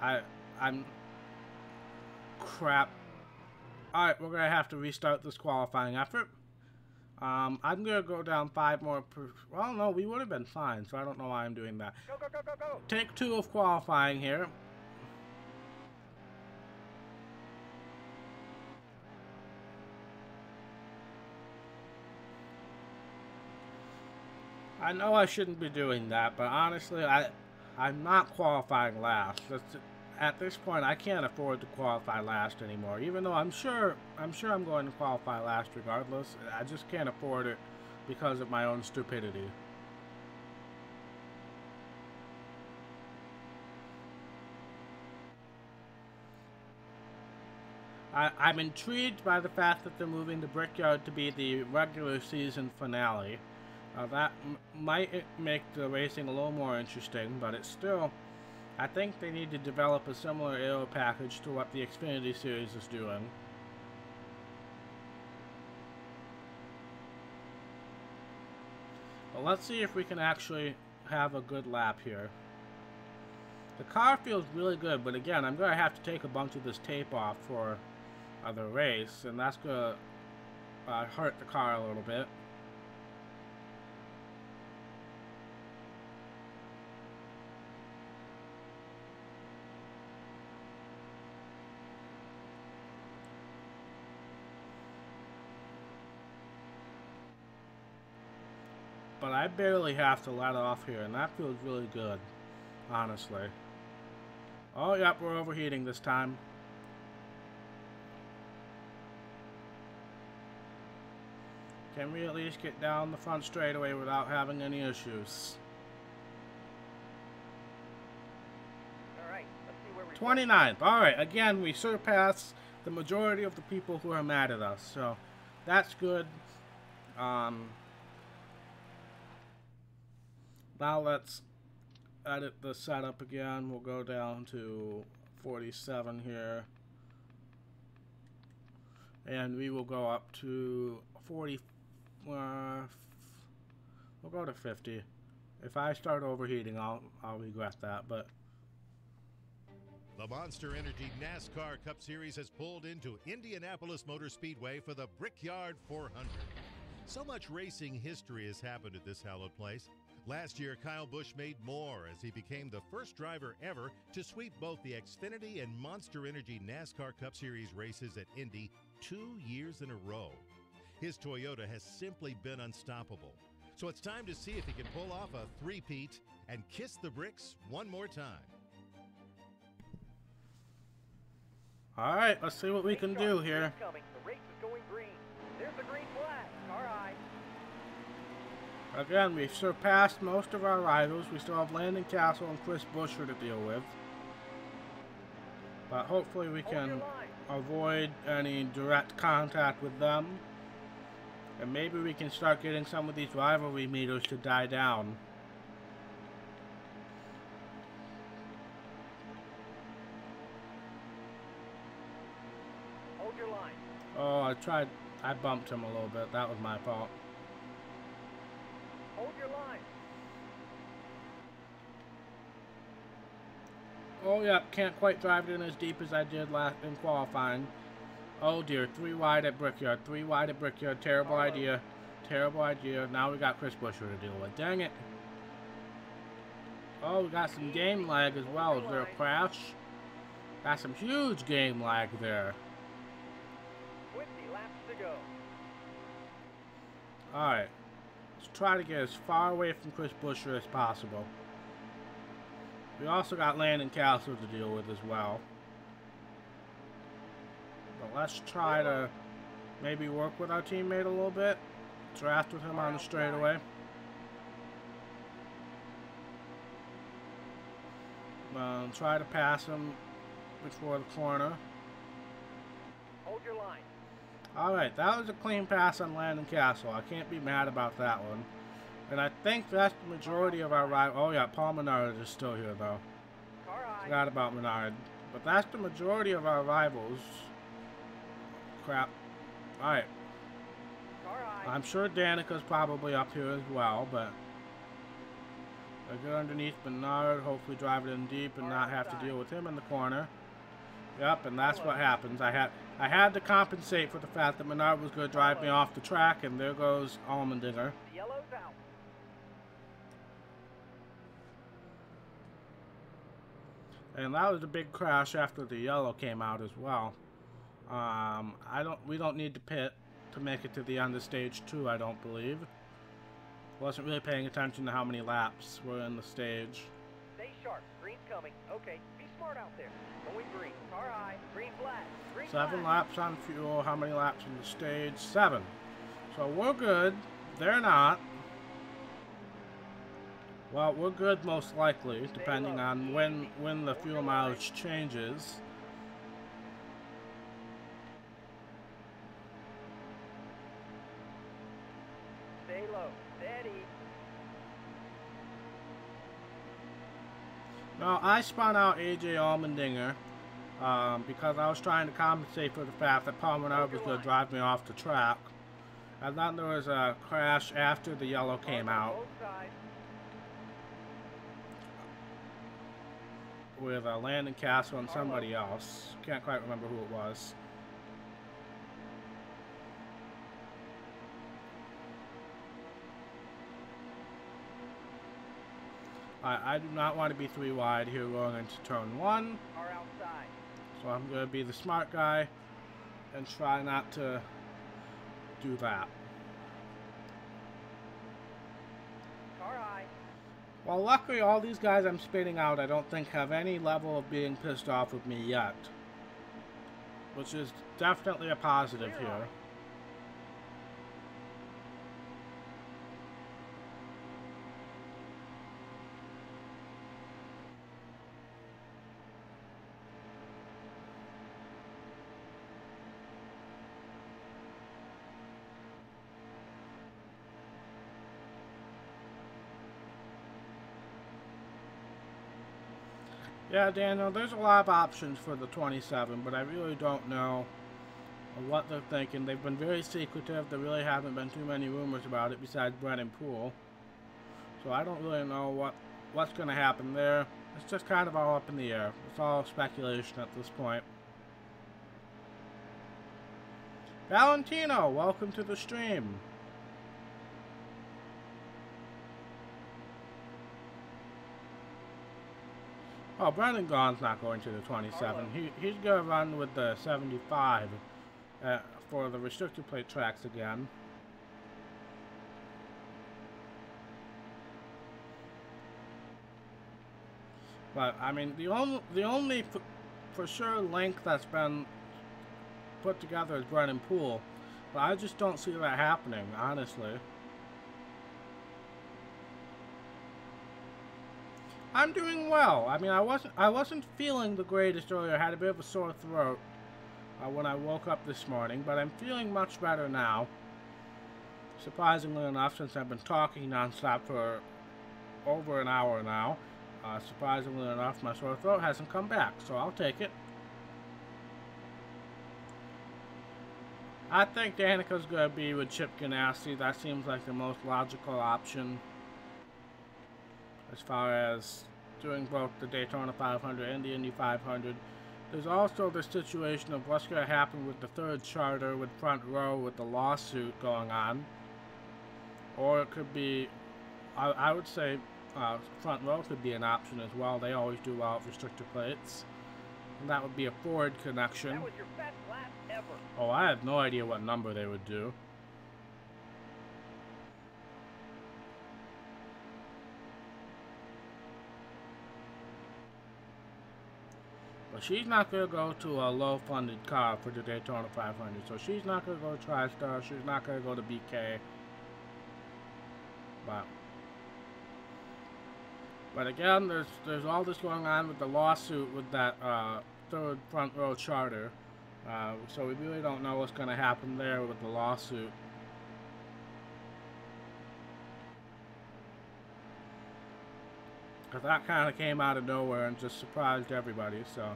I'm crap. Alright, we're gonna have to restart this qualifying effort. I'm gonna go down 5 more well, no, we would have been fine, so I don't know why I'm doing that. Go, go, go, go, go. Take 2 of qualifying here. I know I shouldn't be doing that, but honestly, I'm not qualifying last. At this point, I can't afford to qualify last anymore. Even though I'm sure I'm going to qualify last regardless. I just can't afford it because of my own stupidity. I'm intrigued by the fact that they're moving the Brickyard to be the regular season finale. That might make the racing a little more interesting, but it's still... I think they need to develop a similar aero package to what the Xfinity Series is doing. But let's see if we can actually have a good lap here. The car feels really good, but again, I'm going to have to take a bunch of this tape off for the race, and that's going to hurt the car a little bit. But I barely have to let off here, and that feels really good, honestly. Oh, yep, we're overheating this time. Can we at least get down the front straightaway without having any issues? Alright, let's see where we 29th. Alright, again, we surpass the majority of the people who are mad at us, so that's good. Now let's edit the setup again. We'll go down to 47 here. And we will go up to 40. We'll go to 50. If I start overheating, I'll regret that, but... The Monster Energy NASCAR Cup Series has pulled into Indianapolis Motor Speedway for the Brickyard 400. So much racing history has happened at this hallowed place. Last year, Kyle Busch made more as he became the first driver ever to sweep both the Xfinity and Monster Energy NASCAR Cup Series races at Indy 2 years in a row. His Toyota has simply been unstoppable. So it's time to see if he can pull off a three-peat and kiss the bricks one more time. All right, let's see what we can do here. Coming. The race is going green. There's the green flag. Car high. Again, we've surpassed most of our rivals. We still have Landon Castle and Chris Buescher to deal with. But hopefully we can avoid any direct contact with them. And maybe we can start getting some of these rivalry meters to die down. Hold your line. Oh, I bumped him a little bit. That was my fault. Hold your line. Oh, yeah, can't quite drive it in as deep as I did last in qualifying. Oh, dear, 3 wide at Brickyard. 3 wide at Brickyard. Terrible idea. Terrible idea. Now we got Chris Buescher to deal with. Dang it. Oh, we got some game lag as well. Is there a crash? Got some huge game lag there. 20 laps to go. Alright. Let's try to get as far away from Chris Buescher as possible. We also got Landon Castle to deal with as well. But let's try to maybe work with our teammate a little bit. Draft with him on the straightaway. Try to pass him before the corner. Hold your line. Alright, that was a clean pass on Landon Castle. I can't be mad about that one. And I think that's the majority of our rivals. Oh yeah, Paul Menard is still here though. Car high. Forgot about Menard. But that's the majority of our rivals. Crap. Alright. Car high. I'm sure Danica's probably up here as well, but I get underneath Bernard, hopefully drive it in deep and not have to deal with him in the corner. Yep, and that's what happens. I had to compensate for the fact that Bernard was going to drive me off the track, and there goes Allmendinger. The yellow's out. And that was a big crash after the yellow came out as well. We don't need to pit to make it to the end of stage 2, I don't believe. Wasn't really paying attention to how many laps were in the stage. Stay sharp. Green's coming. Okay, be smart out there. Going green. Car high. Green flag. Green 7 flag. laps on fuel. How many laps in the stage? 7. So we're good. They're not. Well, we're good most likely, depending on when the fuel mileage changes. Stay low. Steady. Now, I spun out AJ Allmendinger because I was trying to compensate for the fact that Paul Menard was going to drive me off the track. And then there was a crash after the yellow came out with Landon Castle and somebody else. Can't quite remember who it was. I do not want to be 3 wide here going into turn 1. Car outside. So I'm going to be the smart guy and try not to do that. Car high. Well, luckily all these guys I'm spitting out I don't think have any level of being pissed off with me yet. Which is definitely a positive here. Yeah, Daniel, there's a lot of options for the 27, but I really don't know what they're thinking. They've been very secretive. There really haven't been too many rumors about it besides Brennan Poole. So I don't really know what's going to happen there. It's just kind of all up in the air. It's all speculation at this point. Valentino, welcome to the stream. Oh, Brendan Gaughan's not going to the 27. He's going to run with the 75 for the restricted plate tracks again. But, I mean, the only for sure link that's been put together is Brennan Poole. But I just don't see that happening, honestly. I'm doing well. I mean, I wasn't feeling the greatest earlier. I had a bit of a sore throat when I woke up this morning, but I'm feeling much better now. Surprisingly enough, since I've been talking nonstop for over an hour now, surprisingly enough, my sore throat hasn't come back, so I'll take it. I think Danica's going to be with Chip Ganassi. That seems like the most logical option as far as doing both the Daytona 500 and the Indy 500. There's also the situation of what's going to happen with the third charter with Front Row with the lawsuit going on. Or it could be, I would say, Front Row could be an option as well. They always do well with restrictor plates. And that would be a Ford connection. That was your best lap ever. Oh, I have no idea what number they would do. But she's not going to go to a low-funded car for the Daytona 500. So she's not going to go to TriStar. She's not going to go to BK. But again, there's all this going on with the lawsuit with that third Front Row charter. So we really don't know what's going to happen there with the lawsuit. Because that kind of came out of nowhere and just surprised everybody, so.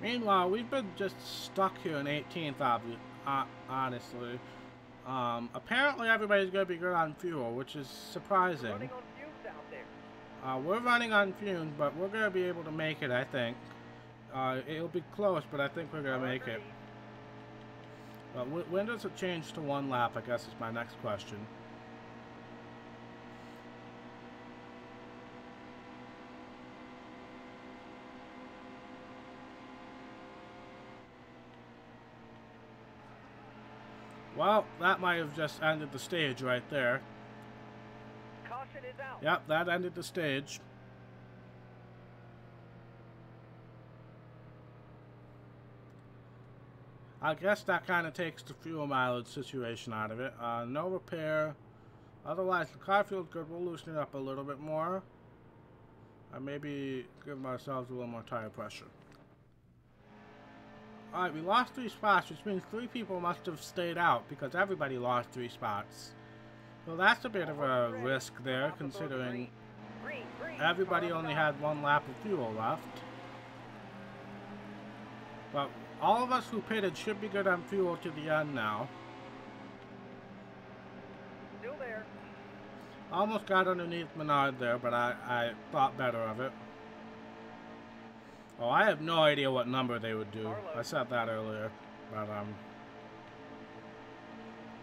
Meanwhile, we've been just stuck here in 18th, honestly. Apparently everybody's going to be good on fuel, which is surprising. Running on fumes out there. We're running on fumes, but we're going to be able to make it, I think. It'll be close, but I think we're going to make it. But when does it change to 1 lap, I guess is my next question. Well, that might have just ended the stage right there. Caution is out. Yep, that ended the stage. I guess that kind of takes the fuel mileage situation out of it. No repair. Otherwise, the car feels good. We'll loosen it up a little bit more. And maybe give ourselves a little more tire pressure. Alright, we lost 3 spots, which means 3 people must have stayed out because everybody lost 3 spots. So that's a bit of a risk there, considering everybody only had 1 lap of fuel left. But all of us who pitted should be good on fuel to the end now. Still there. Almost got underneath Menard there, but I thought better of it. Oh, I have no idea what number they would do. I said that earlier, but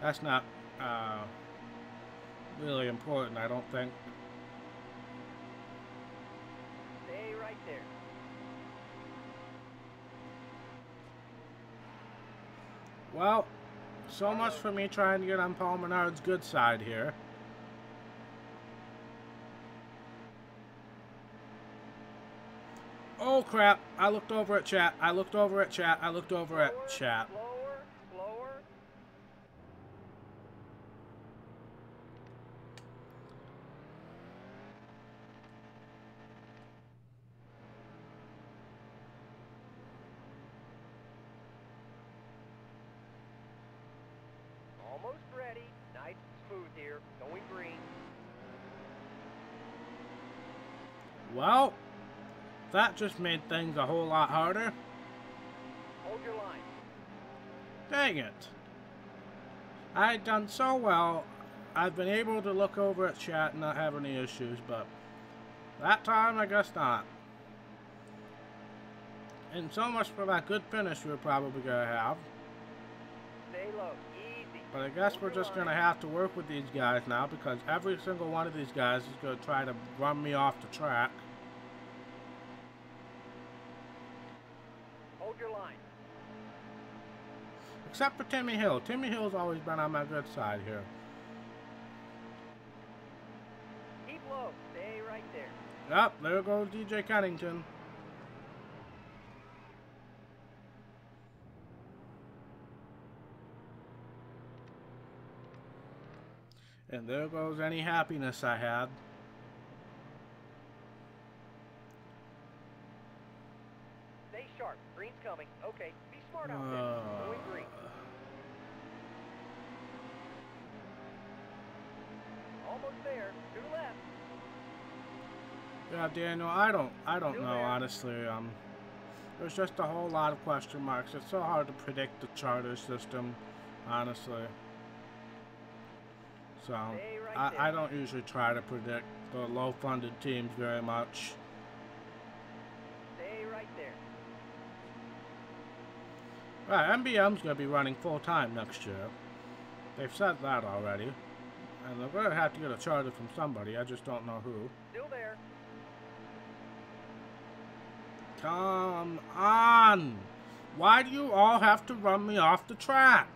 that's not really important, I don't think. Stay right there. Well, so much for me trying to get on Paul Menard's good side here. Oh crap, I looked over at chat, I looked over at chat, I looked over at chat. Slower, slower. Almost ready. Nice and smooth here. Going green. Well, that just made things a whole lot harder. Hold your line. Dang it. I had done so well. I've been able to look over at chat and not have any issues, but that time I guess not. And so much for that good finish we're probably going to have. Stay low. Easy. But I guess we're just going to have to work with these guys now because every single one of these guys is going to try to run me off the track. Hold your line. Except for Timmy Hill. Timmy Hill's always been on my good side here. Keep low. Stay right there. Yep, there goes DJ Kennington. And there goes any happiness I had. Stay sharp. Green's coming. Okay. Be smart out there. Going green. Almost there. 2 left. Yeah, Daniel, I don't Still know, there. honestly. There's just a whole lot of question marks. It's so hard to predict the charter system, honestly. So, Stay right there. I don't usually try to predict the low-funded teams very much. Stay right there. Right, MBM's going to be running full-time next year. They've said that already. And they're going to have to get a charter from somebody. I just don't know who. Still there. Come on! Why do you all have to run me off the track?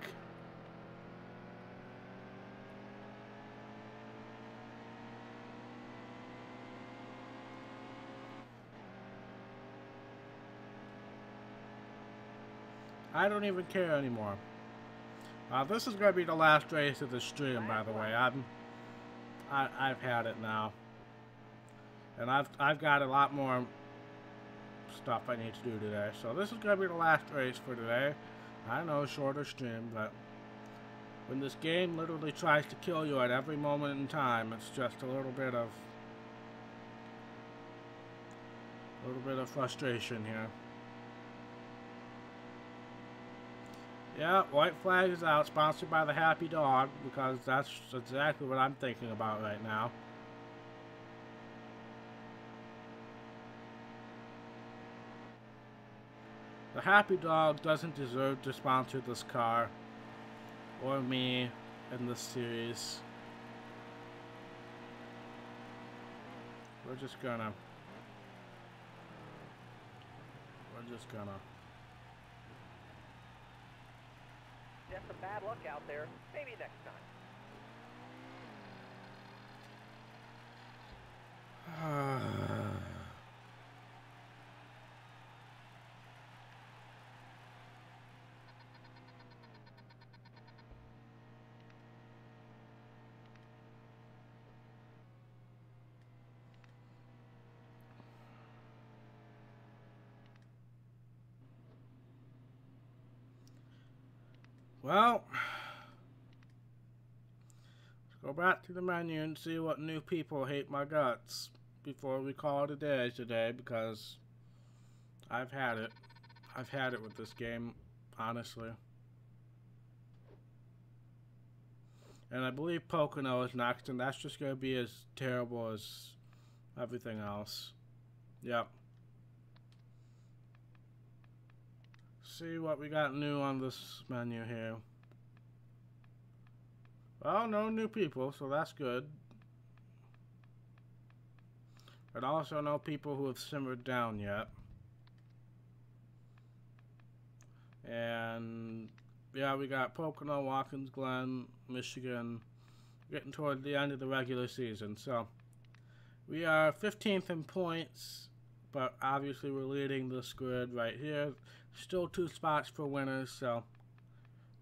I don't even care anymore. This is going to be the last race of the stream, by the way. I've had it now, and I've got a lot more stuff I need to do today. So this is going to be the last race for today. I know, shorter stream, but when this game literally tries to kill you at every moment in time, it's just a little bit of frustration here. Yeah, white flag is out, sponsored by the Happy Dog, because that's exactly what I'm thinking about right now. The Happy Dog doesn't deserve to sponsor this car, or me, in this series. We're just gonna... Just some bad luck out there. Maybe next time. Well, let's go back to the menu and see what new people hate my guts before we call it a day today, because I've had it. I've had it with this game, honestly. And I believe Pocono is next, and that's just going to be as terrible as everything else. Yep. See what we got new on this menu here. Well, no new people, so that's good. But also no people who have simmered down yet. And yeah, we got Pocono, Watkins Glen, Michigan, getting toward the end of the regular season. So we are 15th in points, but obviously we're leading this grid right here. Still 2 spots for winners, so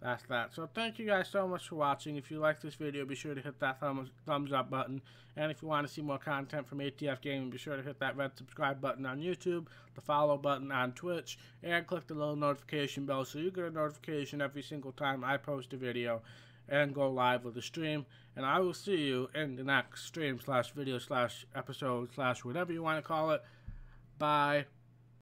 that's that. So thank you guys so much for watching. If you like this video, be sure to hit that thumbs up button. And if you want to see more content from ATF Gaming, be sure to hit that red subscribe button on YouTube, the follow button on Twitch, and click the little notification bell so you get a notification every single time I post a video and go live with a stream. And I will see you in the next stream /video/episode/ whatever you want to call it. Bye.